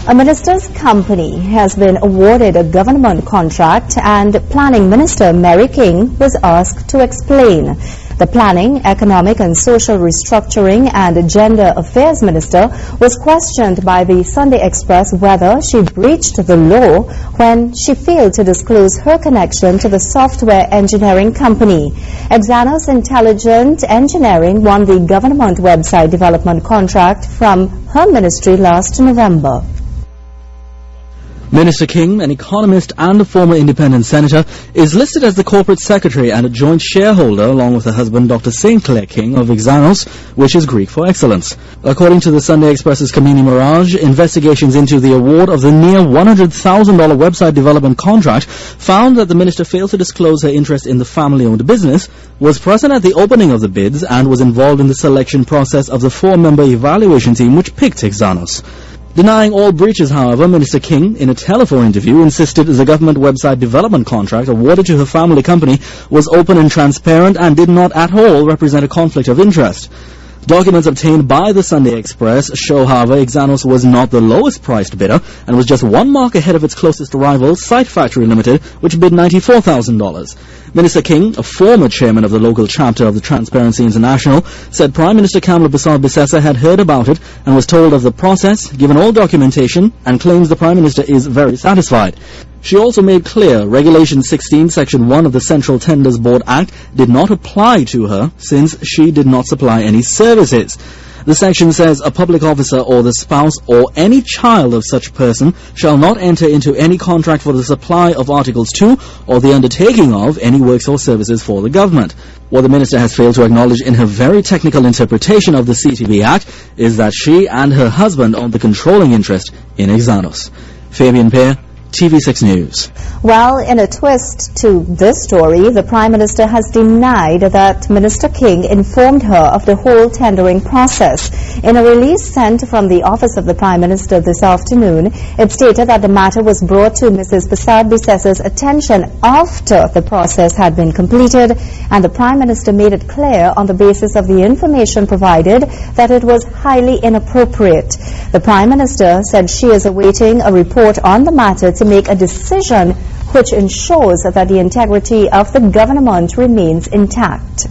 A minister's company has been awarded a government contract, and Planning Minister Mary King was asked to explain. The Planning, Economic and Social Restructuring and Gender Affairs Minister was questioned by the Sunday Express whether she breached the law when she failed to disclose her connection to the software engineering company. Exanos Intelligent Engineering won the government website development contract from her ministry last November. Minister King, an economist and a former independent senator, is listed as the corporate secretary and a joint shareholder along with her husband Dr. St. Clair King of Exanos, which is Greek for excellence. According to the Sunday Express's Kamini Mirage, investigations into the award of the near $100,000 website development contract found that the minister failed to disclose her interest in the family-owned business, was present at the opening of the bids, and was involved in the selection process of the 4-member evaluation team which picked Exanos. Denying all breaches, however, Minister King, in a telephone interview, insisted the government website development contract awarded to her family company was open and transparent and did not at all represent a conflict of interest. Documents obtained by the Sunday Express show, however, Exanos was not the lowest priced bidder and was just one mark ahead of its closest rival, Site Factory Limited, which bid $94,000. Minister King, a former chairman of the local chapter of the Transparency International, said Prime Minister Kamla Bissau-Bissessa had heard about it and was told of the process, given all documentation, and claims the Prime Minister is very satisfied. She also made clear Regulation 16, Section 1 of the Central Tenders Board Act did not apply to her since she did not supply any services. The section says a public officer or the spouse or any child of such person shall not enter into any contract for the supply of articles to or the undertaking of any works or services for the government. What the minister has failed to acknowledge in her very technical interpretation of the CTB Act is that she and her husband own the controlling interest in Exanos. Fabian Pear, TV6 News. Well, in a twist to this story, the Prime Minister has denied that Minister King informed her of the whole tendering process. In a release sent from the office of the Prime Minister this afternoon, it stated that the matter was brought to Mrs. Bissau-Bissessa's attention after the process had been completed, and the Prime Minister made it clear on the basis of the information provided that it was highly inappropriate. The Prime Minister said she is awaiting a report on the matter to make a decision which ensures that the integrity of the government remains intact.